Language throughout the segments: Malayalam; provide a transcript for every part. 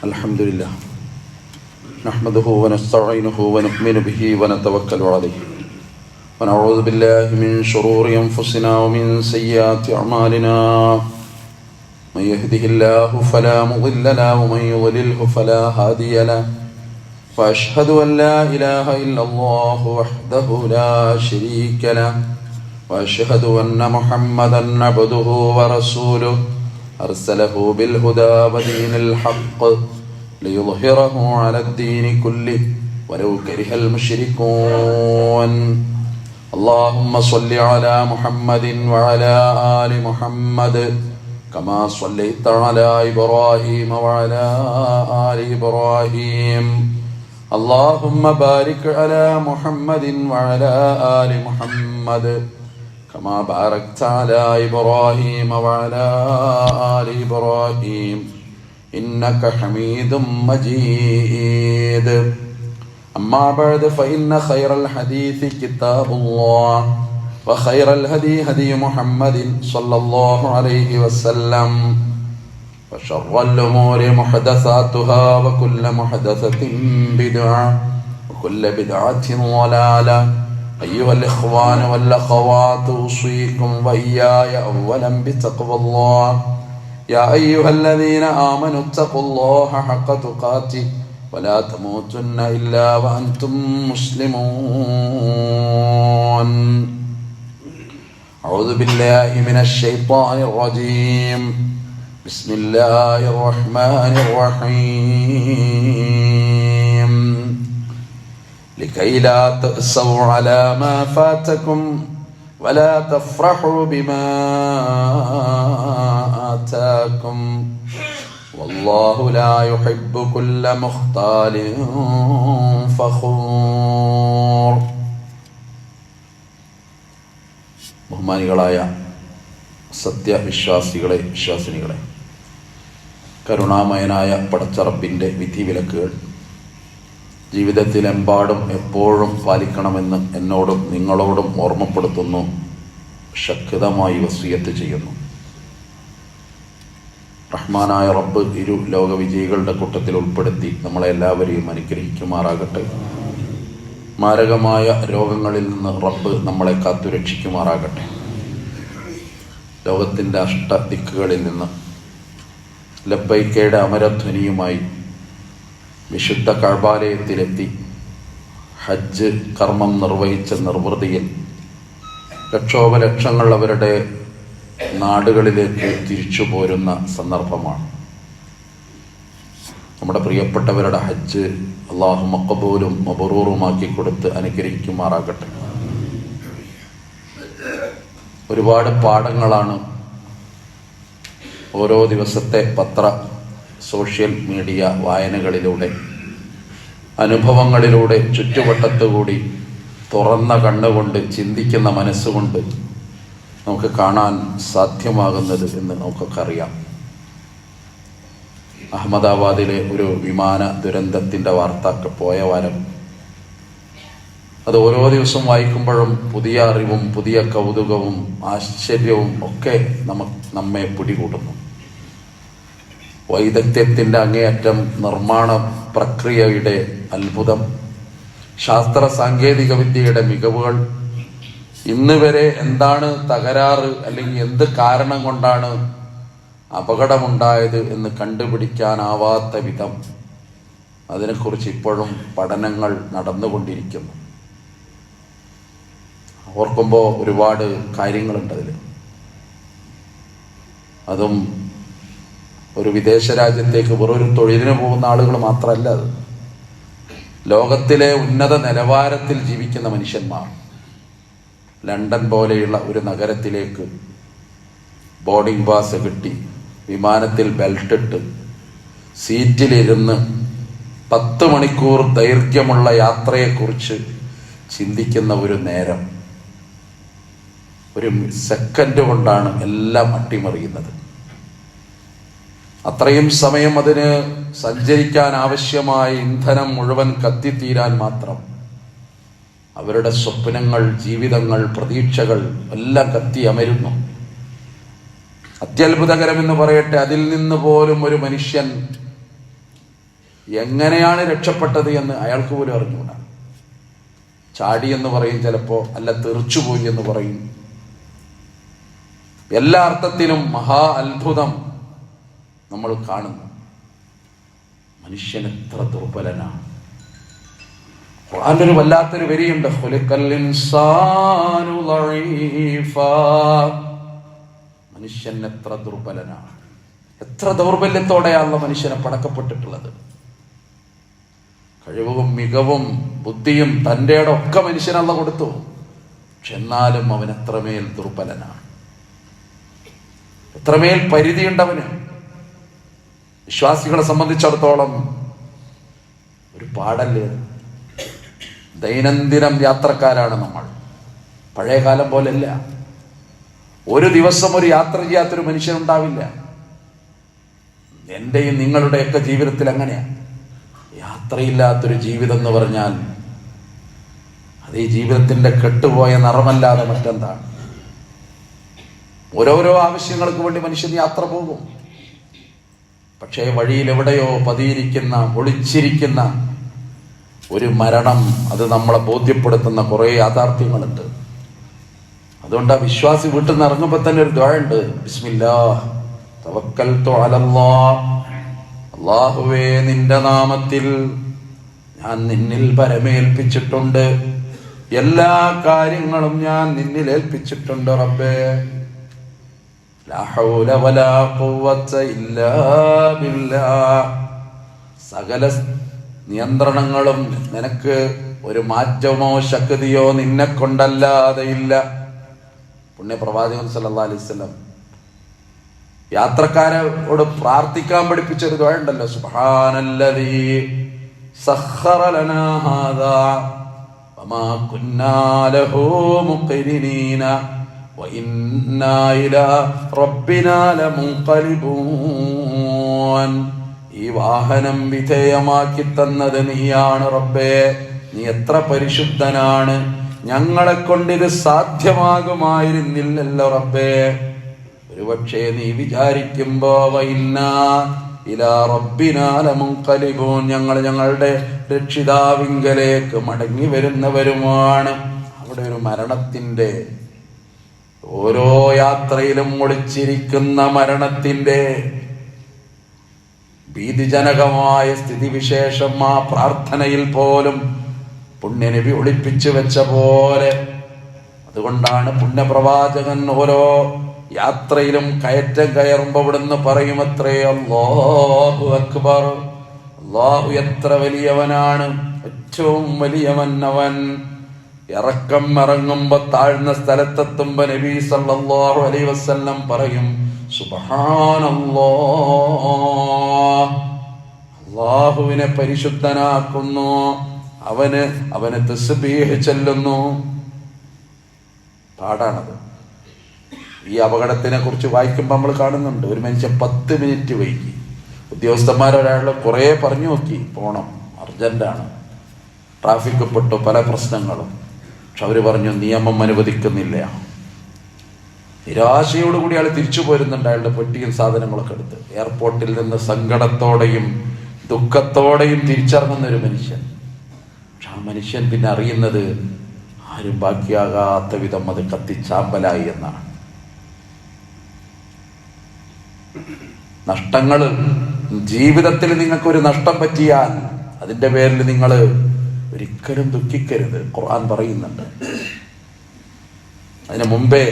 الحمد لله نحمده ونستعينه ونؤمن به ونتوكل عليه ونعوذ بالله من شرور أنفسنا ومن سيئات أعمالنا من يهده الله فلا مضل له ومن يضلله فلا هادي له وأشهد أن لا إله إلا الله وحده لا شريك له وأشهد أن محمدا عبده ورسوله أرسله بالهدى ودين الحق ليظهره على الدين كله ولو كره المشركون اللهم صل على محمد وعلى آل محمد كما صليت على إبراهيم وعلى آل إبراهيم اللهم بارك على محمد وعلى آل محمد كما باركت على إبراهيم وعلى آل إبراهيم إنك حميد مجيد أما بعد فإن خير الحديث كتاب الله وخير الهدي هدي محمد صلى الله عليه وسلم وشر الأمور محدثاتها وكل محدثة بدعة وكل بدعة ضلالة أيها الإخوان والأخوات أوصيكم وإياي أولا بتقوى الله يا أيها الذين آمنوا اتقوا الله حق تقاته ولا تموتن إلا وأنتم مسلمون أعوذ بالله من الشيطان الرجيم بسم الله الرحمن الرحيم لكي لا تأسوا على ما فاتكم ولا تفرحوا بما آتاكم والله لا يحب كل مختال فخور. ബഹുമാനികളായ സത്യവിശ്വാസികളെ, വിശ്വാസിനികളെ, കരുണാമയനായ പടച്ചറബിൻ്റെ വിധിവിലക്കുകൾ ജീവിതത്തിലെമ്പാടും എപ്പോഴും പാലിക്കണമെന്ന് എന്നോടും നിങ്ങളോടും ഓർമ്മപ്പെടുത്തുന്നു, ശക്തമായി വസിയത്ത് ചെയ്യുന്നു. റഹ്മാനായ റബ്ബ് ഇരു ലോക വിജയികളുടെ കൂട്ടത്തിൽ ഉൾപ്പെടുത്തി നമ്മളെല്ലാവരെയും അനുഗ്രഹിക്കുമാറാകട്ടെ. മാരകമായ രോഗങ്ങളിൽ നിന്ന് റബ്ബ് നമ്മളെ കാത്തുരക്ഷിക്കുമാറാകട്ടെ. ലോകത്തിൻ്റെ അഷ്ടദിക്കുകളിൽ നിന്ന് ലബ്ബൈക്കയുടെ അമരധ്വനിയുമായി വിശുദ്ധ കഅബാലയത്തിലെത്തി ഹജ്ജ് കർമ്മം നിർവഹിച്ച നിർവൃതിയിൽ ലക്ഷോപലക്ഷങ്ങൾ അവരുടെ നാടുകളിലേക്ക് തിരിച്ചു പോരുന്ന സന്ദർഭമാണ്. നമ്മുടെ പ്രിയപ്പെട്ടവരുടെ ഹജ്ജ് അള്ളാഹു മഖബൂലും മബ്റൂറുമാക്കി കൊടുത്ത് അനുഗ്രഹിക്കുമാറാകട്ടെ. ഒരുപാട് പാഠങ്ങളാണ് ഓരോ ദിവസത്തെ സോഷ്യൽ മീഡിയ വായനകളിലൂടെ, അനുഭവങ്ങളിലൂടെ, ചുറ്റുവട്ടത്തുകൂടി തുറന്ന കണ്ണുകൊണ്ട്, ചിന്തിക്കുന്ന മനസ്സുകൊണ്ട് നമുക്ക് കാണാൻ സാധ്യമാകുന്നത് എന്ന് നമുക്കൊക്കെ അറിയാം. അഹമ്മദാബാദിലെ ഒരു വിമാന ദുരന്തത്തിൻ്റെ വാർത്ത പോയ വാരം, അത് ഓരോ ദിവസം വായിക്കുമ്പോഴും പുതിയ അറിവും പുതിയ കൗതുകവും ആശ്ചര്യവും ഒക്കെ നമ്മെ പിടികൂടുന്നു. വൈദഗ്ധ്യത്തിൻ്റെ അങ്ങേയറ്റം, നിർമ്മാണ പ്രക്രിയയുടെ അത്ഭുതം, ശാസ്ത്ര സാങ്കേതിക വിദ്യയുടെ മികവുകൾ, ഇന്ന് വരെ എന്താണ് തകരാറ് അല്ലെങ്കിൽ എന്ത് കാരണം കൊണ്ടാണ് അപകടമുണ്ടായത് എന്ന് കണ്ടുപിടിക്കാനാവാത്ത വിധം അതിനെക്കുറിച്ച് ഇപ്പോഴും പഠനങ്ങൾ നടന്നുകൊണ്ടിരിക്കുന്നു. ഓർക്കുമ്പോൾ ഒരുപാട് കാര്യങ്ങളുണ്ട് അതിൽ. അതും ഒരു വിദേശ രാജ്യത്തേക്ക് വെറൊരു തൊഴിലിന് പോകുന്ന ആളുകൾ മാത്രമല്ല, അത് ലോകത്തിലെ ഉന്നത നിലവാരത്തിൽ ജീവിക്കുന്ന മനുഷ്യന്മാർ. ലണ്ടൻ പോലെയുള്ള ഒരു നഗരത്തിലേക്ക് ബോർഡിംഗ് പാസ് കിട്ടി, വിമാനത്തിൽ ബെൽറ്റിട്ട് സീറ്റിലിരുന്ന് 10 മണിക്കൂർ ദൈർഘ്യമുള്ള യാത്രയെക്കുറിച്ച് ചിന്തിക്കുന്ന ഒരു നേരം, ഒരു സെക്കൻഡ് കൊണ്ടാണ് എല്ലാം അട്ടിമറിയുന്നത്. അത്രയും സമയം അതിന് സഞ്ചരിക്കാൻ ആവശ്യമായ ഇന്ധനം മുഴുവൻ കത്തിത്തീരാൻ മാത്രം അവരുടെ സ്വപ്നങ്ങൾ, ജീവിതങ്ങൾ, പ്രതീക്ഷകൾ എല്ലാം കത്തി അമരുന്നു. അത്യത്ഭുതകരമെന്ന് പറയട്ടെ, അതിൽ നിന്ന് പോലും ഒരു മനുഷ്യൻ എങ്ങനെയാണ് രക്ഷപ്പെട്ടത് എന്ന് അയാൾക്ക് പോലും അറിഞ്ഞുകൂടാ. ചാടി എന്ന് പറയും ചിലപ്പോ, അല്ല തെറിച്ചുപോയി എന്ന് പറയും. എല്ലാ അർത്ഥത്തിലും മഹാ അത്ഭുതം നമ്മൾ കാണുന്നു. മനുഷ്യൻ എത്ര ദുർബലനാണ്. ഖുർആനിൽ ഒരു വല്ലാത്തൊരു വരിയുണ്ട്, ഖുലിഖൽ ഇൻസാനു ളഈഫാ. മനുഷ്യൻ എത്ര ദുർബലനാണ്, എത്ര ദൗർബല്യത്തോടെയാണ് മനുഷ്യനെ പടക്കപ്പെട്ടിട്ടുള്ളത്. കഴിവും മികവും ബുദ്ധിയും തൻ്റെ ഒക്കെ മനുഷ്യനല്ല കൊടുത്തു. പക്ഷെ എന്നാലും അവൻ എത്രമേൽ ദുർബലനാണ്, എത്രമേൽ പരിധിയുണ്ടവന്. വിശ്വാസികളെ സംബന്ധിച്ചിടത്തോളം ഒരു പാടല്ലേ. ദൈനംദിനം യാത്രക്കാരാണ് നമ്മൾ. പഴയ കാലം പോലെയല്ല. ഒരു ദിവസം ഒരു യാത്ര ചെയ്യാത്തൊരു മനുഷ്യനുണ്ടാവില്ല. എൻ്റെയും നിങ്ങളുടെയൊക്കെ ജീവിതത്തിൽ അങ്ങനെയാണ്. യാത്രയില്ലാത്തൊരു ജീവിതം എന്ന് പറഞ്ഞാൽ അത് ഈ ജീവിതത്തിന്റെ കെട്ടുപോയ നിറമല്ലാതെ മറ്റെന്താണ്. ഓരോരോ ആവശ്യങ്ങൾക്ക് വേണ്ടി മനുഷ്യൻ യാത്ര പോകും. പക്ഷേ വഴിയിൽ എവിടെയോ പതിയിരിക്കുന്ന, ഒളിച്ചിരിക്കുന്ന ഒരു മരണം, അത് നമ്മളെ ബോധ്യപ്പെടുത്തുന്ന കുറെ യാഥാർത്ഥ്യങ്ങളുണ്ട്. അതുകൊണ്ട് ആ വിശ്വാസി വീട്ടിൽ നിന്ന് ഇറങ്ങുമ്പോൾ തന്നെ ഒരു ദുആ ഉണ്ട്, ബിസ്മില്ലാഹ് തവക്കൽതു അലല്ലാഹ്. അല്ലാഹുവേ, നിന്റെ നാമത്തിൽ ഞാൻ നിന്നിൽ പരമേൽപ്പിച്ചിട്ടുണ്ട്, എല്ലാ കാര്യങ്ങളും ഞാൻ നിന്നിൽ ഏൽപ്പിച്ചിട്ടുണ്ട് റബ്ബേ. ലാ ഹൗല വലാ ഖുവത ഇല്ലാ ബില്ലാഹ്. സകല നിയന്ത്രണങ്ങളും നിനക്ക് ഒരു മാറ്റമോ ശക്തിയോ നിന്നെ കൊണ്ടല്ലാതെ ഇല്ല. പുണ്യപ്രവാചകൻ സല്ലല്ലാഹു അലൈഹി വസല്ലം യാത്രക്കാരോട് പ്രാർത്ഥിക്കാൻ പഠിപ്പിച്ചൊരു ദുആ ഉണ്ടല്ലോ, സുബ്ഹാനല്ലദീ സഖറ ലനാ ഹാദാ വമാ കുന്നാ ലഹു മുഖ്രിനീന വഇന്നാ ഇലാ റബ്ബിനാ ലമുൻഖലിബൂൻ. ഈ വാഹനം വിധേയമാക്കി തന്നത് നീയാണ് റബ്ബേ, നീ എത്ര പരിശുദ്ധനാണ്. ഞങ്ങളെ കൊണ്ടിത് സാധ്യമാകുമായിരുന്നില്ലല്ലോ റബ്ബേ. ഒരുപക്ഷേ നീ വിചാരിക്കുമ്പോ വഇന്നാ ഇലാ റബ്ബിനാ ലമുൻഖലിബൂൻ, ഞങ്ങൾ ഞങ്ങളുടെ രക്ഷിതാവിങ്കലേക്ക് മടങ്ങി വരുന്നവരുമാണ്. അവിടെ ഒരു മരണത്തിന്റെ, ഓരോ യാത്രയിലും ഒളിച്ചിരിക്കുന്ന മരണത്തിന്റെ ഭീതിജനകമായ സ്ഥിതിവിശേഷം ആ പ്രാർത്ഥനയിൽ പോലും പുണ്യനബി ഒളിപ്പിച്ചു വെച്ച പോലെ. അതുകൊണ്ടാണ് പുണ്യപ്രവാചകൻ ഓരോ യാത്രയിലും കയറ്റം കയറുമ്പോ ഇവിടുന്ന് പറയുമത്രേ, അല്ലാഹു അക്ബർ, അല്ലാഹു എത്ര വലിയവനാണ്, ഏറ്റവും വലിയവൻ അവൻ. ഇറക്കം ഇറങ്ങുമ്പോ താഴ്ന്ന സ്ഥലത്തെത്തുമ്പോ നബി സല്ലല്ലാഹു അലൈഹി വസല്ലം പറയും, സുബ്ഹാനല്ലാഹ്, അല്ലാഹുവിനെ പരിശുദ്ധനാക്കുന്നു, അവന് തസ്ബീഹ് ചൊല്ലുന്നു. പാടാണത്. ഈ അപകടത്തിനെ കുറിച്ച് വായിക്കുമ്പോൾ നമ്മൾ കാണുന്നുണ്ട്, ഒരു മനുഷ്യൻ 10 മിനിറ്റ് വൈകി. ഉദ്യോഗസ്ഥന്മാരൊരാൾ കുറേ പറഞ്ഞു നോക്കി, പോണം, അർജന്റാണ്, ട്രാഫിക് പെട്ടു, പല പ്രശ്നങ്ങളും. പക്ഷെ അവര് പറഞ്ഞു നിയമം അനുവദിക്കുന്നില്ല. നിരാശയോടുകൂടി അയാൾ തിരിച്ചു പോരുന്നുണ്ട്, അയാളുടെ പെട്ടിയും സാധനങ്ങളൊക്കെ എടുത്ത്. എയർപോർട്ടിൽ നിന്ന് സങ്കടത്തോടെയും ദുഃഖത്തോടെയും തിരിച്ചിറങ്ങുന്ന ഒരു മനുഷ്യൻ. പക്ഷെ ആ മനുഷ്യൻ പിന്നെ അറിയുന്നത് ആരും ബാക്കിയാകാത്ത വിധം അത് കത്തിച്ചാമ്പലായി എന്നാണ്. നഷ്ടങ്ങൾ ജീവിതത്തിൽ നിങ്ങൾക്കൊരു നഷ്ടം പറ്റിയാൽ അതിന്റെ പേരിൽ നിങ്ങൾ ഒരിക്കലും ദുഃഖിക്കരുത്. ഖുർആൻ പറയുന്നുണ്ട്. അതിന് മുമ്പേ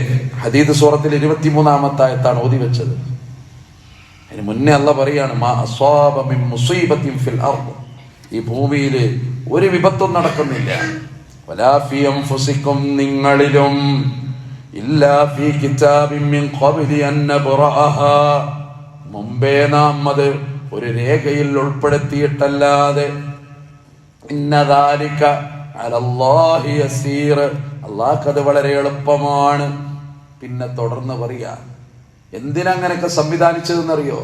ഹദീദ് സൂറത്തിൽ 23-ാമത്തെ ആയത്താണ് ഓതി വെച്ചത്. അതിന് മുന്നേ അല്ലാഹ് പറയാണ്, മാ അസ്വാബ മിൻ മുസീബത്തിൻ ഫിൽ അർദ്, ഈ ഭൂമിയിൽ ഒരു വിപത്തും നടക്കുന്നില്ല, വലാ ഫീ അൻഫുസികും, നിങ്ങളിലും, ഇല്ലാ ഫീ കിതാബിൻ മിൻ ഖബ്ലി അൻ നബ്റഅഹാ, മുമ്പേ നാം അത് ഒരു രേഖയിൽ ഉൾപ്പെടുത്തിയിട്ടല്ലാതെ. ഇന്ന ദാലിക അലല്ലാഹി യസീർ, അല്ലാഹുക്കത് വളരെ എളുപ്പമാണ്. പിന്നെ തുടർന്ന് പറയാ, എന്തിനങ്ങനെയൊക്കെ സംവിധാനിച്ചതെന്നറിയോ?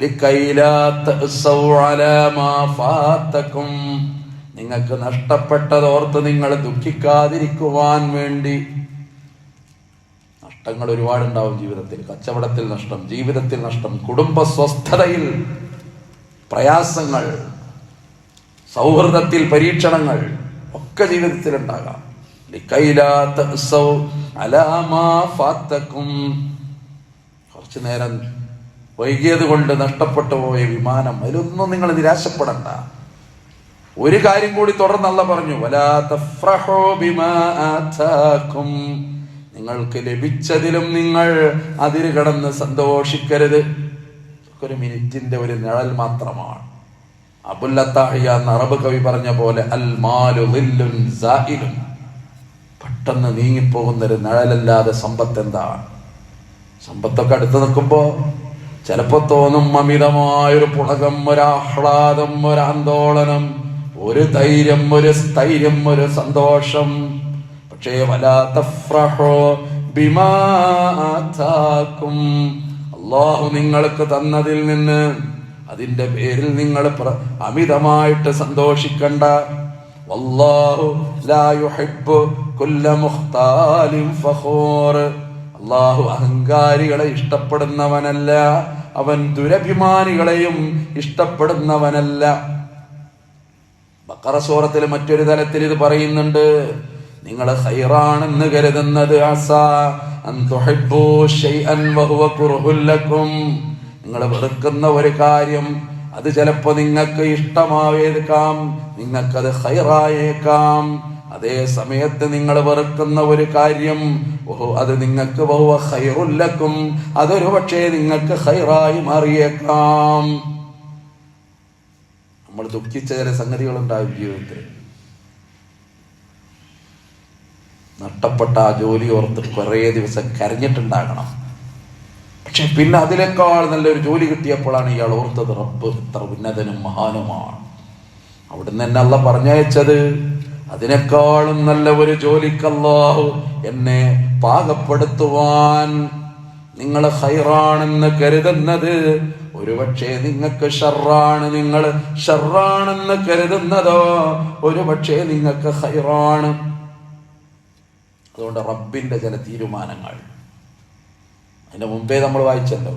ലികൈലാ തഅസൗ അലാ മാ ഫാതകും, നിങ്ങൾക്ക് നഷ്ടപ്പെട്ടതോർത്ത് നിങ്ങൾ ദുഃഖിക്കാതിരിക്കുവാൻ വേണ്ടി. നഷ്ടങ്ങൾ ഒരുപാടുണ്ടാവും ജീവിതത്തിൽ. കച്ചവടത്തിൽ നഷ്ടം, ജീവിതത്തിൽ നഷ്ടം, കുടുംബ സ്വസ്ഥതയിൽ പ്രയാസങ്ങൾ, സൗഹൃദത്തിൽ പരീക്ഷണങ്ങൾ ഒക്കെ ജീവിതത്തിൽ ഉണ്ടാകാം. കുറച്ചു നേരം വൈകിയത് കൊണ്ട് നഷ്ടപ്പെട്ടു പോയ വിമാനം, അതിലൊന്നും നിങ്ങൾ നിരാശപ്പെടണ്ട. ഒരു കാര്യം കൂടി തുടർന്ന് അല്ലാഹ് പറഞ്ഞു, വലാ തഫ്റഹൂ ബിമാ ആതാകും, നിങ്ങൾക്ക് ലഭിച്ചതിലും നിങ്ങൾ അതിര് കടന്ന് സന്തോഷിക്കരുത്. ഒരു മിനിറ്റിന്റെ ഒരു നിഴൽ മാത്രമാണ്. അബുൽ അത്താഹിയ എന്ന അറബ് കവി പറഞ്ഞ പോലെ, അൽ മാലു ദില്ലുൻ സായിലുൻ, പെട്ടെന്ന് നീങ്ങിപ്പോകുന്നൊരു നിഴലല്ലാതെ സമ്പത്ത് എന്താണ്? സമ്പത്തൊക്കെ അടുത്ത് നിൽക്കുമ്പോ ചിലപ്പോ തോന്നും അമിതമായൊരു പുളകം, ഒരാഹ്ലാദം, ഒരാന്തോളനം, ഒരു ധൈര്യം, ഒരു സ്ഥൈര്യം, ഒരു സന്തോഷം. പക്ഷേ വലാ തഫ്റഹൂ ബിമാ ആതാകും, അല്ലാഹു നിങ്ങൾക്ക് തന്നതിൽ നിന്ന് അതിന്റെ പേരിൽ നിങ്ങൾ അമിതമായിട്ട് സന്തോഷിക്കണ്ട. വല്ലാഹു ലാ യുഹിബ്ബു കുല്ല മുഖ്താലിൻ ഫഖൂർ, അല്ലാഹു അഹങ്കാരികളെ ഇഷ്ടപ്പെടുന്നവനല്ല, അവൻ ദുരഭിമാനികളെയും ഇഷ്ടപ്പെടുന്നവനല്ല. ബഖറ സൂറത്തിൽ മറ്റൊരു തലത്തിൽ ഇത് പറയുന്നുണ്ട്, നിങ്ങൾ ഖൈറാണെന്ന് കരുതുന്നത് അസാ അൻ തുഹിബ്ബു ശൈഅൻ വഹുവ കുർഹുൽ ലക്കും, നിങ്ങൾ വെറുക്കുന്ന ഒരു കാര്യം അത് ചിലപ്പോ നിങ്ങൾക്ക് ഇഷ്ടമായേക്കാം, നിങ്ങൾക്കത് ഖൈറായേക്കാം. അതേ സമയത്ത് നിങ്ങൾ വെറുക്കുന്ന ഒരു കാര്യം അത് നിങ്ങൾക്ക് വഹുവ ഖൈറുൽ ലക്കും, അതൊരു പക്ഷേ നിങ്ങൾക്ക് ഖൈറായി മാറിയേക്കാം. നമ്മൾ ദുഃഖിച്ച ചില സംഗതികളുണ്ടാവും ജീവിതത്തിൽ. നഷ്ടപ്പെട്ട ആ ജോലി ഓർത്ത് കുറേ ദിവസം കരഞ്ഞിട്ടുണ്ടാകണം. പക്ഷെ പിന്നെ അതിനേക്കാൾ നല്ലൊരു ജോലി കിട്ടിയപ്പോഴാണ് ഇയാൾ ഓർത്തത്, റബ്ബ് ഇത്ര ഉന്നതനും മഹാനുമാണ്, അവിടുന്ന് എന്നെ അല്ലാഹ് പറഞ്ഞയച്ചത് അതിനേക്കാളും നല്ല ഒരു ജോലിക്ക് അല്ലാഹു എന്നെ പാകപ്പെടുത്തുവാൻ. നിങ്ങൾ ഖൈറാണെന്ന് കരുതുന്നത് ഒരുപക്ഷെ നിങ്ങൾക്ക് ഷർറാണ്, നിങ്ങൾ ഷർറാണെന്ന് കരുതുന്നതോ ഒരുപക്ഷെ നിങ്ങൾക്ക് ഖൈറാണ്. അതുകൊണ്ട് റബ്ബിന്റെ ചില തീരുമാനങ്ങൾ, അതിന്റെ മുമ്പേ നമ്മൾ വായിച്ചല്ലോ,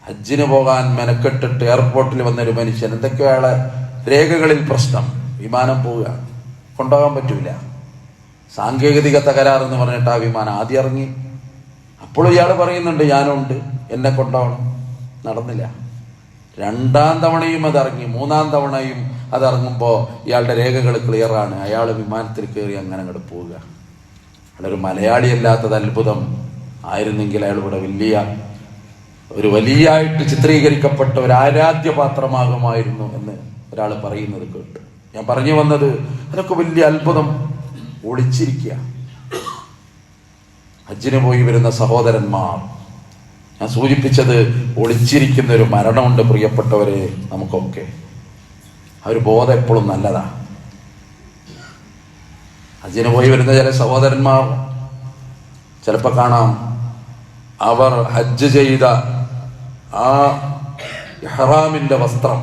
ഹജ്ജിന് പോകാൻ മെനക്കെട്ടിട്ട് എയർപോർട്ടിൽ വന്നൊരു മനുഷ്യൻ, എന്തൊക്കെയോ അയാളെ രേഖകളിൽ പ്രശ്നം, വിമാനം പോവുക, കൊണ്ടുപോകാൻ പറ്റൂല, സാങ്കേതിക തകരാറെന്ന് പറഞ്ഞിട്ട് ആ വിമാനം ആദ്യം ഇറങ്ങി. അപ്പോഴും ഇയാൾ പറയുന്നുണ്ട് ഞാനുണ്ട്, എന്നെ കൊണ്ടുപോകണം. നടന്നില്ല. രണ്ടാം തവണയും അതിറങ്ങി, മൂന്നാം തവണയും അതിറങ്ങുമ്പോൾ ഇയാളുടെ രേഖകൾ ക്ലിയറാണ്, അയാൾ വിമാനത്തിൽ കയറി അങ്ങനെ അങ്ങോട്ട് പോവുക. അയാളൊരു മലയാളിയല്ലാത്തത് അത്ഭുതം ആയിരുന്നെങ്കിൽ അയാൾ ഇവിടെ വലിയായിട്ട് ചിത്രീകരിക്കപ്പെട്ട ഒരു ആരാധ്യപാത്രമാകുമായിരുന്നു എന്ന് ഒരാൾ പറയുന്നത് കേട്ടു. ഞാൻ പറഞ്ഞു വന്നത്, അതൊക്കെ വലിയ അത്ഭുതം. ഒളിച്ചിരിക്കുക. ഹജ്ജിന് പോയി വരുന്ന സഹോദരന്മാർ, ഞാൻ സൂചിപ്പിച്ചത് ഒളിച്ചിരിക്കുന്ന ഒരു മരണമുണ്ട് പ്രിയപ്പെട്ടവരെ നമുക്കൊക്കെ. ആ ഒരു ബോധം എപ്പോഴും നല്ലതാ. ഹജ്ജിന് പോയി വരുന്ന ചില സഹോദരന്മാർ ചിലപ്പോൾ കാണാം, അവർ ഹജ്ജ് ചെയ്ത ആ ഇഹ്റാമിന്റെ വസ്ത്രം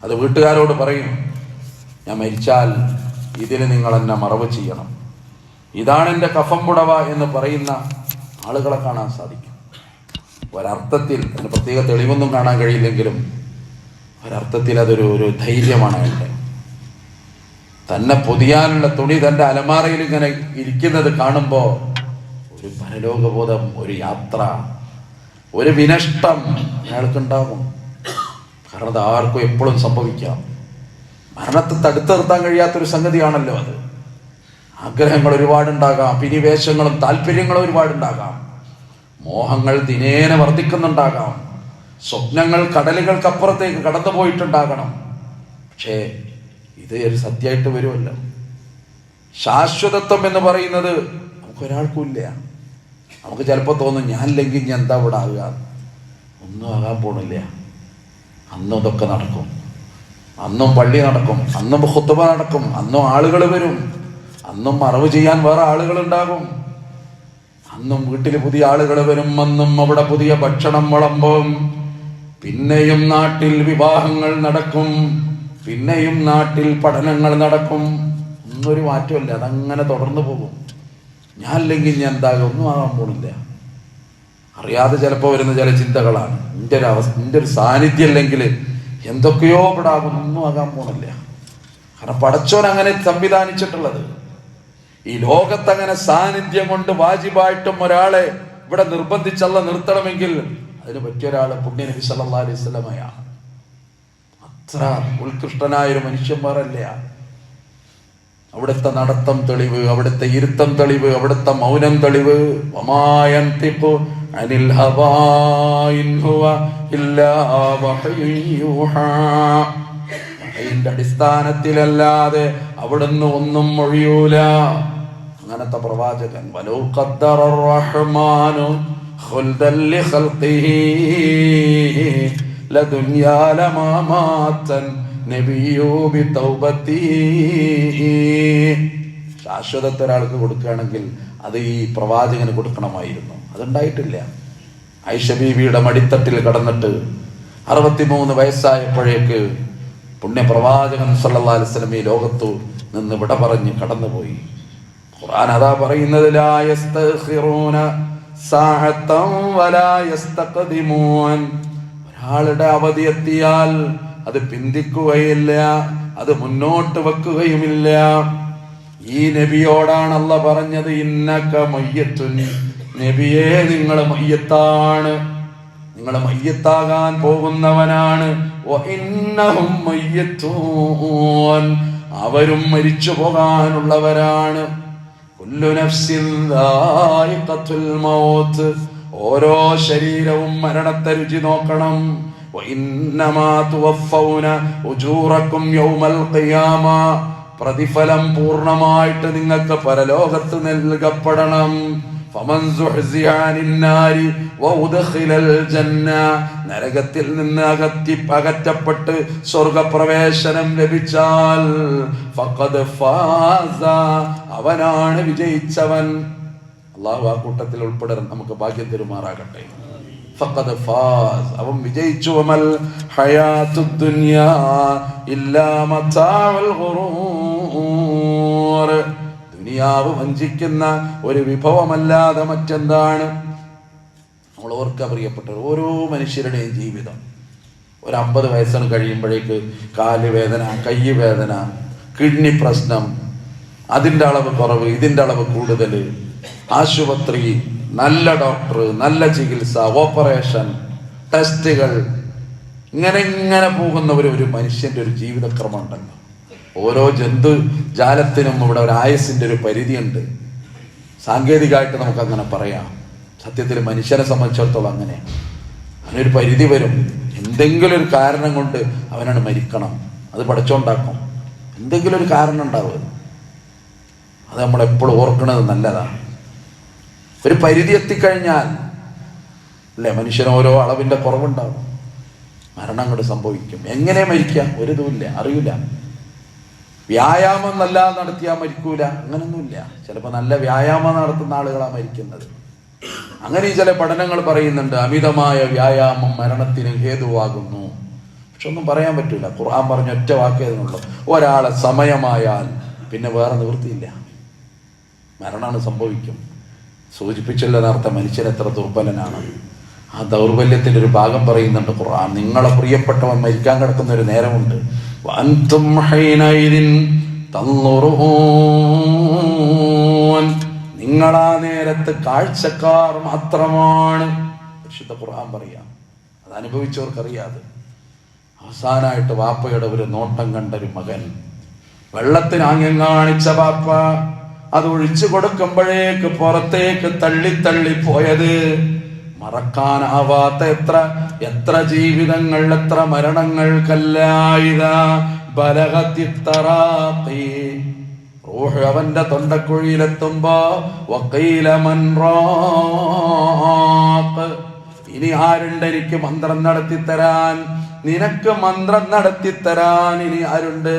അത് വീട്ടുകാരോട് പറയും, ഞാൻ മരിച്ചാൽ ഇതിന് നിങ്ങൾ എന്നെ മറവ് ചെയ്യണം, ഇതാണ് എൻ്റെ കഫം പുടവ എന്ന് പറയുന്ന ആളുകളെ കാണാൻ സാധിക്കും. ഒരർത്ഥത്തിൽ അതിന് പ്രത്യേക തെളിവൊന്നും കാണാൻ കഴിയില്ലെങ്കിലും ഒരർത്ഥത്തിൽ അതൊരു ധൈര്യമാണ്. അയാളുടെ തന്നെ പൊതിയാനുള്ള തുണി തൻ്റെ അലമാറയിൽ ഇങ്ങനെ ഇരിക്കുന്നത് കാണുമ്പോൾ ഒരു പരലോകബോധം, ഒരു യാത്ര, ഒരു വിനഷ്ടം അയാൾക്കുണ്ടാകും. കാരണം അത് ആർക്കും എപ്പോഴും സംഭവിക്കാം. മരണത്തെ തടുത്തു നിർത്താൻ കഴിയാത്തൊരു സംഗതിയാണല്ലോ അത്. ആഗ്രഹങ്ങൾ ഒരുപാടുണ്ടാകാം, അഭിനിവേശങ്ങളും താല്പര്യങ്ങളും ഒരുപാടുണ്ടാകാം, മോഹങ്ങൾ ദിനേന വർദ്ധിക്കുന്നുണ്ടാകാം, സ്വപ്നങ്ങൾ കടലുകൾക്കപ്പുറത്തേക്ക് കടന്നു പോയിട്ടുണ്ടാകണം. പക്ഷേ ഇത് ഒരു സത്യമായിട്ട് വരുമല്ലോ. ശാശ്വതത്വം എന്ന് പറയുന്നത് നമുക്കൊരാൾക്കും ഇല്ല. നമുക്ക് ചിലപ്പോൾ തോന്നും ഞാനില്ലെങ്കിൽ ഞാൻ എന്താ ഇവിടെ ആകുക, ഒന്നും ആകാൻ പോണില്ല. അന്നും ഇതൊക്കെ നടക്കും, അന്നും പള്ളി നടക്കും, അന്നും ഖുത്ബ നടക്കും, അന്നും ആളുകൾ വരും, അന്നും മറവ് ചെയ്യാൻ വേറെ ആളുകളുണ്ടാകും, അന്നും വീട്ടിൽ പുതിയ ആളുകൾ വരും, അന്നും അവിടെ പുതിയ ഭക്ഷണം വിളമ്പും, പിന്നെയും നാട്ടിൽ വിവാഹങ്ങൾ നടക്കും, പിന്നെയും നാട്ടിൽ പഠനങ്ങൾ നടക്കും. ഒന്നൊരു മാറ്റമില്ല, അതങ്ങനെ തുടർന്നു പോകും. ഞാൻ അല്ലെങ്കിൽ ഞാൻ എന്താകും, ഒന്നും ആകാൻ പോണില്ല. അറിയാതെ ചിലപ്പോൾ വരുന്ന ചില ചിന്തകളാണ്. എൻ്റെ ഒരു സാന്നിധ്യം അല്ലെങ്കിൽ എന്തൊക്കെയോ ഇവിടെ ഒന്നും ആകാൻ പോണില്ല. കാരണം പടച്ചോൻ അങ്ങനെ സംവിധാനിച്ചിട്ടുള്ളത്. ഈ ലോകത്തങ്ങനെ സാന്നിധ്യം കൊണ്ട് വാജിബായിട്ടും ഒരാളെ ഇവിടെ നിർബന്ധിച്ചല്ല നിർത്തണമെങ്കിൽ അതിന് പറ്റിയ ഒരാള് പുണ്യ നബി സല്ലല്ലാഹു അലൈഹി വസല്ലമയാണ്. അത്ര ഉത്കൃഷ്ടനായൊരു മനുഷ്യന്മാരല്ല. അവിടുത്തെ നടത്തം തെളിവ്, അവിടുത്തെ ഇരുത്തം തെളിവ്, അവിടുത്തെ മൗനം തെളിവ്. വമായന്തിഖു അനിൽ ഹവാ ഇൻ ഹുവ ഇല്ലാ വഹ്യു യൂഹാ. അതിന്റെ അടിസ്ഥാനത്തിലല്ലാതെ അവിടുന്ന് ഒന്നും മൊഴിയൂല. അങ്ങനത്തെ പ്രവാചകൻ. വലൗ ഖദ്ദറ റഹ്മാനു ഖുൽദൻ ലിഖൽഖിഹി ലദുനിയാ ലമാ മാതൻ നബിയു ബിതൗബതി. ശാശ്വതത്തെ ഒരാൾക്ക് കൊടുക്കുകയാണെങ്കിൽ അത് ഈ പ്രവാചകന് കൊടുക്കണമായിരുന്നു. അതുണ്ടായിട്ടില്ല. ആയിഷ ബീവിയുടെ മടിത്തട്ടിൽ കടന്നിട്ട് 63 വയസ്സായപ്പോഴേക്ക് പുണ്യപ്രവാചകൻ സല്ലല്ലാഹു അലൈഹി വസല്ലം ഈ ലോകത്തു നിന്ന് വിട പറഞ്ഞ് കടന്നുപോയി. ഖുർആൻ അതാ പറയുന്നത്, ലാ യസ്തഖിറൂന സഅതൻ വലാ യസ്തഖദിമൂൻ. ഒരാളുടെ അവധി എത്തിയാൽ അത് പിന്തിക്കുകയില്ല, അത് മുന്നോട്ട് വെക്കുകയുമില്ല. ഈ നബിയോടാണ് അല്ലാഹ് പറഞ്ഞത്, ഇന്നക മയ്യത്തുൻ. നബിയേ, നിങ്ങൾ മയ്യത്താണ്, നിങ്ങൾ മയ്യത്താകാൻ പോകുന്നവനാണ്. വഇന്നഹും മയ്യത്തൂൻ. അവരും മരിച്ചു പോകാനുള്ളവരാണ്. കുല്ലു നഫ്സിൻ ദായിഖത്തുൽ മൗത്ത്. ഓരോ ശരീരവും മരണത്തെ രുചി നോക്കണം. വഇന്നമാ തുവഫൗന ഉജൂറക്കും യൗമൽ ഖിയാമ. പ്രതിഫലം പൂർണ്ണമായിട്ട് നിങ്ങൾക്ക് പരലോകത്ത് നൽകപ്പെടണം. ഫമൻ സുഹ്സിഹ അനിൻ നാരി വഉദ്ഖിലൽ ജന്ന. നരകത്തിൽ നിന്ന് അകറ്റപ്പെട്ട് സ്വർഗപ്രവേശനം ലഭിച്ചാൽ ഫഖദ് ഫാസ, അവനാണ് വിജയിച്ചവൻ. അല്ലാഹു ആ കൂട്ടത്തിൽ ഉൾപ്പെടാൻ നമുക്ക് ഭാഗ്യം തരുമാറാകട്ടെ. ഫഖദ് ഫാസ്, അവൻ വിജയിച്ചു. വമൽ ഹയാത്തുദ് ദുനിയാ ഇല്ലാ മതാഉൽ ഗുറൂർ. ദുനിയാവ് വഞ്ചിക്കുന്ന ഒരു വിഭവമല്ലാതെ മറ്റെന്താണ്? നമ്മൾ ഓർക്കുക പ്രിയപ്പെട്ടവർ, ഓരോ മനുഷ്യരുടെയും ജീവിതം ഒരു 50 വയസ്സാണ് കഴിയുമ്പോഴേക്ക് കാല് വേദന, കൈ വേദന, കിഡ്നി പ്രശ്നം, അതിൻ്റെ അളവ് കുറവ്, ഇതിൻ്റെ അളവ് കൂടുതൽ, ആശുപത്രി, നല്ല ഡോക്ടർ, നല്ല ചികിത്സ, ഓപ്പറേഷൻ, ടെസ്റ്റുകൾ, ഇങ്ങനെ പോകുന്ന ഒരു മനുഷ്യന്റെ ഒരു ജീവിതക്രമം ഉണ്ടല്ലോ. ഓരോ ജന്തുജാലത്തിനും ഇവിടെ ഒരു ആയുസിന്റെ ഒരു പരിധിയുണ്ട്. സാങ്കേതികമായിട്ട് നമുക്ക് അങ്ങനെ പറയാം. സത്യത്തിൽ മനുഷ്യനെ സംബന്ധിച്ചിടത്തോളം അങ്ങനെയാണ്. അവനൊരു പരിധി വരും. എന്തെങ്കിലും ഒരു കാരണം കൊണ്ട് അവനാണ് മരിക്കണം. അത് പടച്ചോണ്ടാക്കും. എന്തെങ്കിലും ഒരു കാരണം ഉണ്ടാവും. അത് നമ്മളെപ്പോഴും ഓർക്കുന്നത് നല്ലതാണ്. ഒരു പരിധി എത്തിക്കഴിഞ്ഞാൽ അല്ലേ മനുഷ്യന് ഓരോ അളവിന്റെ കുറവുണ്ടാവും. മരണം അങ്ങോട്ട് സംഭവിക്കും. എങ്ങനെ മരിക്കാം? ഒരു ഇതുമില്ല, അറിയില്ല. വ്യായാമം നല്ല നടത്തിയാൽ മരിക്കൂല, അങ്ങനൊന്നുമില്ല. ചിലപ്പോൾ നല്ല വ്യായാമം നടത്തുന്ന ആളുകളാണ് മരിക്കുന്നത്. അങ്ങനെ ചില പഠനങ്ങൾ പറയുന്നുണ്ട്, അമിതമായ വ്യായാമം മരണത്തിന് ഹേതുവാകുന്നു. പക്ഷെ ഒന്നും പറയാൻ പറ്റൂല. ഖുർആൻ പറഞ്ഞ ഒറ്റ വാക്കേതിനുള്ളൂ, ഒരാളെ സമയമായാൽ പിന്നെ വേറെ നിവൃത്തിയില്ല, മരണമാണ് സംഭവിക്കും. സൂചിപ്പിച്ചല്ലോ നേരത്തെ മനുഷ്യൻ എത്ര ദുർബലനാണ്. ആ ദൗർബല്യത്തിന്റെ ഒരു ഭാഗം പറയുന്നുണ്ട് ഖുർആൻ. നിങ്ങളെ പ്രിയപ്പെട്ടവൻ മരിക്കാൻ കിടക്കുന്ന ഒരു നേരമുണ്ട്. വഅൻതും ഹൈനൈദിൻ തൻളുറൂൻ. നിങ്ങളാ നേരത്ത് കാഴ്ചക്കാർ മാത്രമാണ്. പരിശുദ്ധ ഖുർആൻ പറയാം. അത് അനുഭവിച്ചവർക്കറിയാതെ. അവസാനായിട്ട് വാപ്പയുടെ ഒരു നോട്ടം കണ്ടൊരു മകൻ, വെള്ളത്തിന് ആംഗ്യം കാണിച്ച വാപ്പ അത് ഒഴിച്ചു കൊടുക്കുമ്പോഴേക്ക് പുറത്തേക്ക് തള്ളി പോയത് മറക്കാനാവാത്ത എത്ര ജീവിതങ്ങൾ, എത്ര മരണങ്ങൾക്കല്ലായിതാ റൂഹ് അവന്റെ തൊണ്ടക്കുഴിയിലെത്തുമ്പോ വഖീല മൻ റാഖ്. ഇനി ആരുണ്ട് എനിക്ക് മന്ത്രം നടത്തിത്തരാൻ, നിനക്ക് മന്ത്രം നടത്തിത്തരാൻ ഇനി ആരുണ്ട്?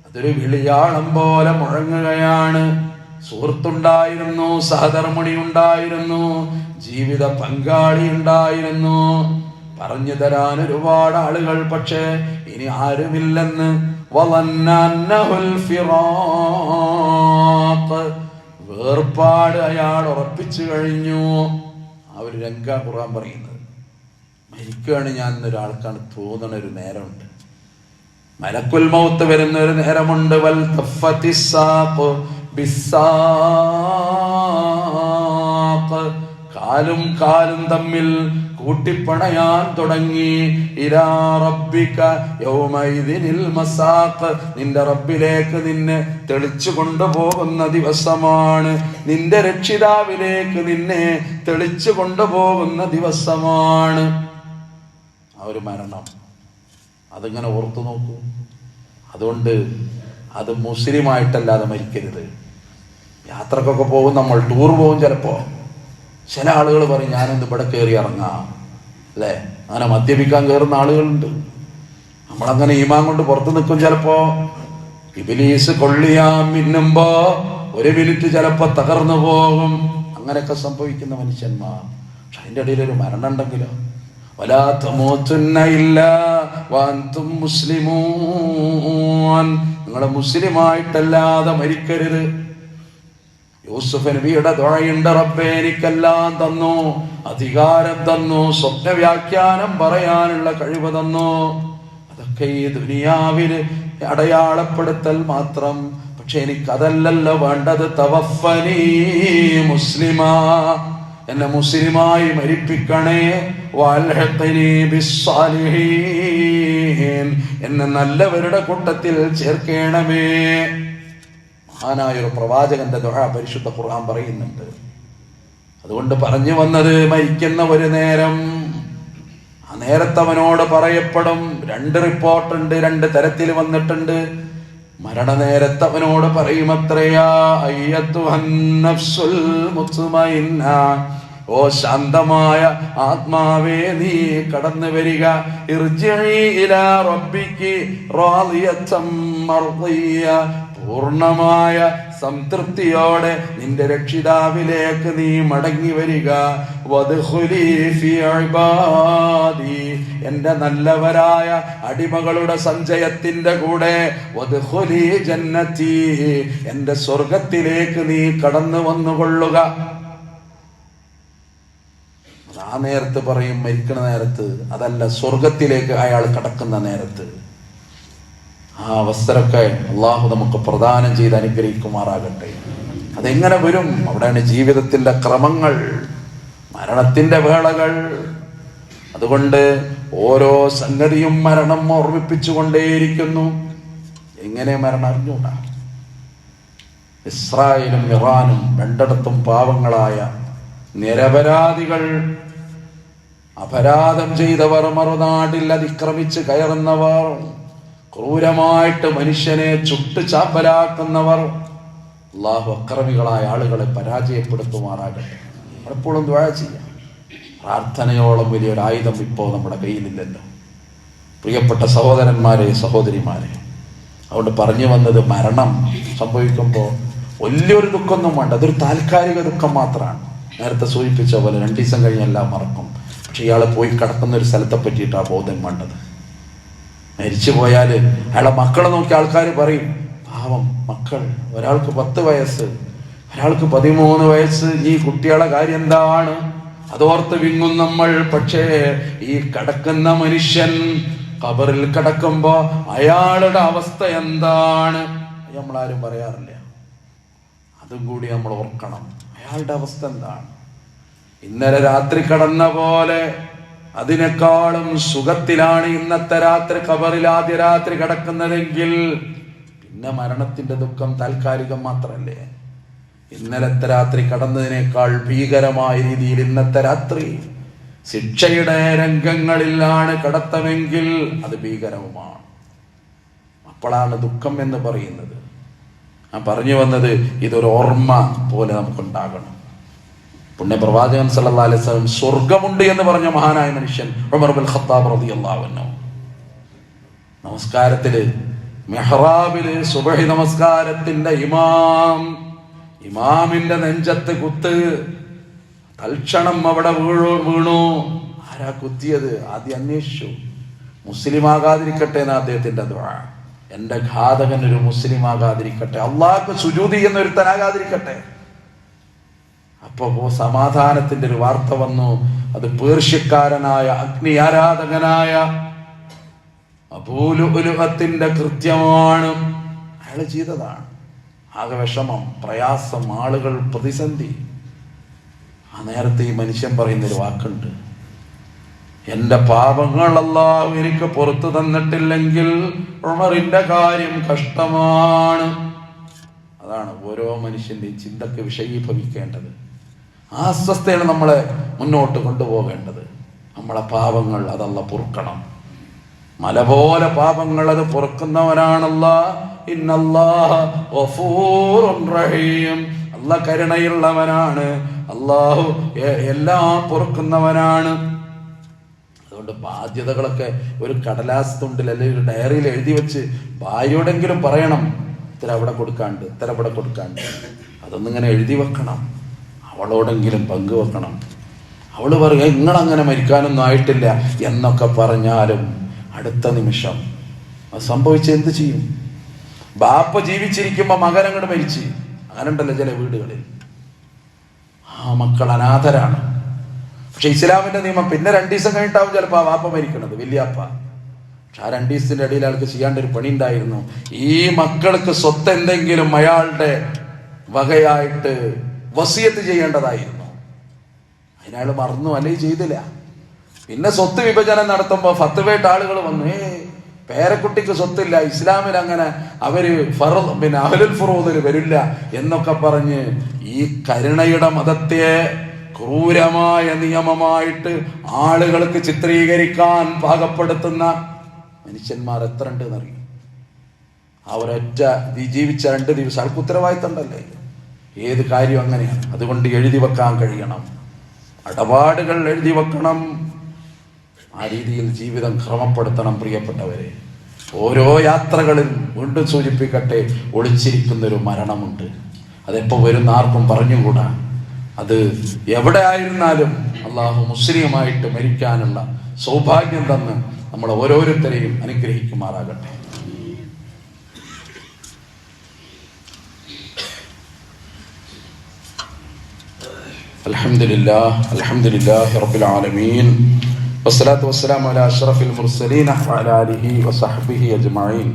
അതൊരു വിളിയാളം പോലെ മുഴങ്ങുകയാണ്. സുഹൃത്തുണ്ടായിരുന്നു, സഹധർമ്മിണി ഉണ്ടായിരുന്നു, ജീവിത പങ്കാളി ഉണ്ടായിരുന്നു, പറഞ്ഞു തരാൻ ഒരുപാട് ആളുകൾ. പക്ഷേ ഇനി ആരുമില്ലെന്ന് വേർപാട് അയാൾ ഉറപ്പിച്ചു കഴിഞ്ഞു. ആ ഒരു രംഗ ഖുർആൻ പറയുന്നത്. മരിക്കുകയാണ് ഞാൻ എന്നൊരാൾക്കാണ് തോന്നണ ഒരു നേരമുണ്ട്. മലക്കുൽ മൗത്ത് വരുന്ന ഒരു നേരമുണ്ട്. വൽ തഫ്ഫത്തിസ്സാഖ് ബിസ്സാഖ്, കാലും കാലും തമ്മിൽ കൂട്ടിപ്പണയാൻ തുടങ്ങി. ഇലാ റബ്ബിക യൗമൈദിനിൽ മസാഖ്, നിന്റെ റബ്ബിലേക്ക് നിന്നെ തെളിച്ചു കൊണ്ടുപോകുന്ന ദിവസമാണ്. നിന്റെ രക്ഷിതാവിലേക്ക് നിന്നെ തെളിച്ചു കൊണ്ടുപോകുന്ന ദിവസമാണ് ആ ഒരു മരണം. അതിങ്ങനെ ഓർത്തു നോക്കൂ. അതുകൊണ്ട് അത് മുസ്ലിമായിട്ടല്ലാതെ മരിക്കരുത്. യാത്രക്കൊക്കെ പോകും, നമ്മൾ ടൂർ പോകും. ചിലപ്പോൾ ചില ആളുകൾ പറയും ഞാനൊന്ന് ഇവിടെ കയറി ഇറങ്ങാം, അല്ലേ? അങ്ങനെ മദ്യപിക്കാൻ കയറുന്ന ആളുകളുണ്ട്. നമ്മളങ്ങനെ ഈമാൻ കൊണ്ട് പുറത്ത് നിൽക്കും. ചിലപ്പോ ഇബ്ലീസ് കൊള്ളിയാൻ മിന്നുമ്പോ ഒരു മിനിറ്റ് ചിലപ്പോ തകർന്നു പോകും. അങ്ങനെയൊക്കെ സംഭവിക്കുന്ന മനുഷ്യന്മാർ. പക്ഷെ അതിൻ്റെ ഇടയിൽ ഒരു മരണം ഉണ്ടെങ്കിലോ, വലാ തമൂതുന്ന ഇല്ലാ വഅൻതും മുസ്ലിമൂൻ, നിങ്ങൾ മുസ്ലിമായിട്ടല്ലാതെ മരിക്കരുത്. യൂസുഫ് നബിയുടെ ദുആയുണ്ട്, റബ്ബേ എനിക്കെല്ലാം തന്നു, അധികാരം തന്നു, സ്വപ്ന വ്യാഖ്യാനം പറയാനുള്ള കഴിവ് തന്നു. അതൊക്കെ ഈ ദുനിയാവിന് അടയാളപ്പെടുത്തൽ മാത്രം. പക്ഷെ എനിക്കതല്ലല്ലോ വേണ്ടത്. തവഫനി മുസ്ലിമാ, എന്നെ മുസ്ലിമായി മരിപ്പിക്കണേ. വൽഹിഖ്നി ബിസ്സാലിഹീൻ, എന്നെ നല്ലവരുടെ കൂട്ടത്തിൽ ചേർക്കണമേ. മഹാനായൊരു പ്രവാചകന്റെ ദുആ പരിശുദ്ധ ഖുർആൻ പറയുന്നുണ്ട്. അതുകൊണ്ട് പറഞ്ഞു വന്നത്, മരിക്കുന്ന ഒരു നേരം, ആ നേരത്തെ അവനോട് പറയപ്പെടും. രണ്ട് റിപ്പോർട്ടുണ്ട്, രണ്ട് തരത്തിൽ വന്നിട്ടുണ്ട്. മരണനേരത്ത് അവനോട് പറയുമത്രയാ, അയ്യത്തുഹൻ നഫ്സുൽ മുത്മഇന്ന, ഓ ശാന്തമായ ആത്മാവേ നീ കടന്നു വരിക. ഇർജിഇ ഇലാ റബ്ബികി റാദിയതൻ മർദിയ, പൂർണ്ണമായ സംതൃപ്തിയോടെ നിന്റെ രക്ഷിതാവിലേക്ക് നീ മടങ്ങി വരിക. വദ്ഖുലി ഫീ ഇബാദി, എന്റെ നല്ലവരായ അടിമകളുടെ സഞ്ചയത്തിന്റെ കൂടെ. വദ്ഖുലി ജന്നതി, എന്റെ സ്വർഗത്തിലേക്ക് നീ കടന്നു വന്നുകൊള്ളുക. ആ നേരത്ത് പറയും, മരിക്കുന്ന നേരത്ത് അതല്ല, സ്വർഗത്തിലേക്ക് അയാൾ കടക്കുന്ന നേരത്ത്. ആ അവസരമൊക്കെ അള്ളാഹു നമുക്ക് പ്രദാനം ചെയ്ത് അനുഗ്രഹിക്കുമാറാകട്ടെ. അതെങ്ങനെ വരും? അവിടെയാണ് ജീവിതത്തിന്റെ ക്രമങ്ങൾ, മരണത്തിന്റെ വേളകൾ. അതുകൊണ്ട് ഓരോ സംഗതിയും മരണം ഓർമ്മിപ്പിച്ചുകൊണ്ടേയിരിക്കുന്നു. എങ്ങനെ മരണം അറിഞ്ഞൂടാ? ഇസ്രായേലും ഇറാനും രണ്ടിടത്തും പാവങ്ങളായ നിരപരാധികൾ, അപരാധം ചെയ്തവർ, മറുനാട്ടിൽ അതിക്രമിച്ച് കയറുന്നവർ, ക്രൂരമായിട്ട് മനുഷ്യനെ ചുട്ട് ചാപ്പലാക്കുന്നവർ. അള്ളാഹു അക്രമികളായ ആളുകളെ പരാജയപ്പെടുത്തുമാറാകട്ടെ. എപ്പോഴും ദുആ ചെയ്യാം. പ്രാർത്ഥനയോളം വലിയൊരു ആയുധം ഇപ്പോൾ നമ്മുടെ കയ്യിലില്ലല്ലോ പ്രിയപ്പെട്ട സഹോദരന്മാരെ, സഹോദരിമാരെ. അതുകൊണ്ട് പറഞ്ഞു വന്നത്, മരണം സംഭവിക്കുമ്പോൾ വലിയൊരു ദുഃഖമൊന്നും വേണ്ട. അതൊരു താൽക്കാലിക ദുഃഖം മാത്രമാണ്. നേരത്തെ സൂചിപ്പിച്ച പോലെ 2 ദിവസം കഴിഞ്ഞെല്ലാം മറക്കും. പക്ഷെ ഇയാളെ പോയി കിടക്കുന്ന ഒരു സ്ഥലത്തെ പറ്റിയിട്ടാണ് ബോധം വേണ്ടത്. മരിച്ചു പോയാൽ അയാളെ മക്കളെ നോക്കി ആൾക്കാർ പറയും, പാവം മക്കൾ, ഒരാൾക്ക് 10 വയസ്സ്, ഒരാൾക്ക് 13 വയസ്സ്, ഈ കുട്ടികളെ കാര്യം എന്താണ്? അതോർത്ത് വിങ്ങും നമ്മൾ. പക്ഷേ ഈ കിടക്കുന്ന മനുഷ്യൻ ഖബറിൽ കിടക്കുമ്പോ അയാളുടെ അവസ്ഥ എന്താണ് നമ്മളാരും പറയാറില്ല. അതും കൂടി നമ്മൾ ഓർക്കണം. അയാളുടെ അവസ്ഥ എന്താണ്? ഇന്നലെ രാത്രി കടന്ന പോലെ അതിനേക്കാളും സുഖത്തിലാണ് ഇന്നത്തെ രാത്രി ഖബറിൽ ആദ്യ രാത്രി കിടക്കുന്നതെങ്കിൽ പിന്നെ മരണത്തിന്റെ ദുഃഖം താൽക്കാലികം മാത്രമല്ലേ? ഇന്നലത്തെ രാത്രി കടന്നതിനേക്കാൾ ഭീകരമായ രീതിയിൽ ഇന്നത്തെ രാത്രി ശിക്ഷയുടെ രംഗങ്ങളിലാണ് കടത്തമെങ്കിൽ അത് ഭീകരവുമാണ്. അപ്പോഴാണ് ദുഃഖം എന്ന് പറയുന്നത്. ഞാൻ പറഞ്ഞു വന്നത്, ഇതൊരു ഓർമ്മ പോലെ നമുക്കുണ്ടാകണം. പുണ്യപ്രവാചകൻ സല്ലല്ലാഹു അലൈഹി വസല്ലം സ്വർഗമുണ്ട് എന്ന് പറഞ്ഞ മഹാനായ മനുഷ്യൻ ഉമർ ഇബ്നുൽ ഖത്താബ് റളിയല്ലാഹു അൻഹു നമസ്കാരത്തില് മെഹ്റാബില് സുബ്ഹി നമസ്കാരത്തിന്റെ ഇമാമിന്റെ നെഞ്ചത്ത് കുത്ത്. തൽക്ഷണം അവിടെ വീണു. ആരാ കുത്തിയത്? ആദ്യം അന്വേഷിച്ചു. മുസ്ലിം ആകാതിരിക്കട്ടെ എന്ന് അദ്ദേഹത്തിന്റെ ദുആ. എന്റെ ഘാതകൻ ഒരു മുസ്ലിം ആകാതിരിക്കട്ടെ, അള്ളാഹ്ക്ക് സുജൂദ് ചെയ്യുന്ന ഒരുത്തനാകാതിരിക്കട്ടെ. അപ്പോ സമാധാനത്തിന്റെ ഒരു വാർത്ത വന്നു. അത് പേർഷ്യക്കാരനായ അഗ്നി ആരാധകനായ അബൂലുഅത്തിന്റെ കൃത്യമാണ്, അയാൾ ചെയ്തതാണ്. ആകെ വിഷമം, പ്രയാസം, ആളുകൾ, പ്രതിസന്ധി. ആ നേരത്തെ ഈ മനുഷ്യൻ പറയുന്നൊരു വാക്കുണ്ട്, എന്റെ പാപങ്ങൾ അല്ലാഹു എനിക്ക് പുറത്തു തന്നിട്ടില്ലെങ്കിൽ ഉമറിന്റെ കാര്യം കഷ്ടമാണ്. അതാണ് ഓരോ മനുഷ്യന്റെയും ചിന്തക്ക് വിഷയീഭവിക്കേണ്ടത്. ആ അസ്വസ്ഥയാണ് നമ്മളെ മുന്നോട്ട് കൊണ്ടുപോകേണ്ടത്. നമ്മളെ പാപങ്ങൾ അതല്ല പൊറുക്കണം. മല പോലെ പാപങ്ങൾ അത് പൊറുക്കുന്നവനാണല്ലാഹ്. ഇന്നല്ലാഹ ഗഫൂറുൻ റഹീം. അല്ലാഹ് കരുണയുള്ളവനാണ്, അല്ലാഹു എല്ലാം പൊറുക്കുന്നവനാണ്. അതുകൊണ്ട് ബാധ്യതകളൊക്കെ ഒരു കടലാസ് തുണ്ടിൽ അല്ലെങ്കിൽ ഒരു ഡയറിയിൽ എഴുതി വെച്ച് ഭാര്യയോടെങ്കിലും പറയണം, ഇത്ര അവിടെ കൊടുക്കാണ്ട്, ഇത്ര ഇവിടെ കൊടുക്കാണ്ട്. അതൊന്നിങ്ങനെ എഴുതി വെക്കണം, അവളോടെങ്കിലും പങ്കുവെക്കണം. അവള് പറയുക നിങ്ങളങ്ങനെ മരിക്കാനൊന്നും ആയിട്ടില്ല എന്നൊക്കെ പറഞ്ഞാലും അടുത്ത നിമിഷം അത് സംഭവിച്ച എന്ത് ചെയ്യും? ബാപ്പ ജീവിച്ചിരിക്കുമ്പോ മകൻ അങ്ങോട്ട് മരിച്ച്, അങ്ങനെയുണ്ടല്ലോ ചില വീടുകളിൽ. ആ മക്കൾ അനാഥരാണ്. പക്ഷെ ഇസ്ലാമിന്റെ നിയമം പിന്നെ 2 ദിവസം കഴിഞ്ഞിട്ടാവും ചിലപ്പോൾ ആ വാപ്പ മരിക്കണത്, വലിയാപ്പ. പക്ഷെ ആ 2 ദിവസത്തിന്റെ ഇടയിൽ ആൾക്ക് ചെയ്യേണ്ട ഒരു പണി ഉണ്ടായിരുന്നു. ഈ മക്കൾക്ക് സ്വത്ത് എന്തെങ്കിലും അയാളുടെ വകയായിട്ട് വസിയത്ത് ചെയ്യേണ്ടതായിരുന്നു. അതിനയാൾ മറന്നു, അല്ലെങ്കിൽ ചെയ്തില്ല. പിന്നെ സ്വത്ത് വിഭജനം നടത്തുമ്പോ ഫത്വയായിട്ട് ആളുകൾ വന്നു, പേരക്കുട്ടിക്ക് സ്വത്തില്ല, ഇസ്ലാമിൽ അങ്ങനെ അവര് പിന്നെ അഹ്ലുൽ ഫുറൂദിൽ വരില്ല എന്നൊക്കെ പറഞ്ഞ് ഈ കരുണയുടെ മതത്തെ ക്രൂരമായ നിയമമായിട്ട് ആളുകൾക്ക് ചിത്രീകരിക്കാൻ പാകപ്പെടുത്തുന്ന മനുഷ്യന്മാർ എത്ര ഉണ്ട് എന്നറിയും. അവരൊറ്റ ജീവിച്ച 2 ദിവസം ആൾക്ക് ഉത്തരവാദിത്തം ഉണ്ടല്ലേ? ഏത് കാര്യം അങ്ങനെയാണ്. അതുകൊണ്ട് എഴുതി വെക്കാൻ കഴിയണം, ഇടപാടുകൾ എഴുതി വെക്കണം. ആ രീതിയിൽ ജീവിതം ക്രമപ്പെടുത്തണം. പ്രിയപ്പെട്ടവരെ, ഓരോ യാത്രകളിൽ വീണ്ടും സൂചിപ്പിക്കട്ടെ, ഒളിച്ചിരിക്കുന്നൊരു മരണമുണ്ട്. അതെപ്പോ വരുന്ന ആർക്കും പറഞ്ഞുകൂടാ. അത് എവിടെ ആയിരുന്നാലും അള്ളാഹു മുസ്ലിമായിട്ട് മരിക്കാനുള്ള സൗഭാഗ്യം തന്ന് നമ്മൾ ഓരോരുത്തരെയും അനുഗ്രഹിക്കുമാറാകട്ടെ. അൽഹംദുലില്ലാഹി റബ്ബിൽ ആലമീൻ വസ്സലാത്തു വസ്സലാമു അലാ അഷ്റഫിൽ മുർസലീൻ വഅലാ ആലിഹി വസഹ്ബിഹി അജ്മഈൻ.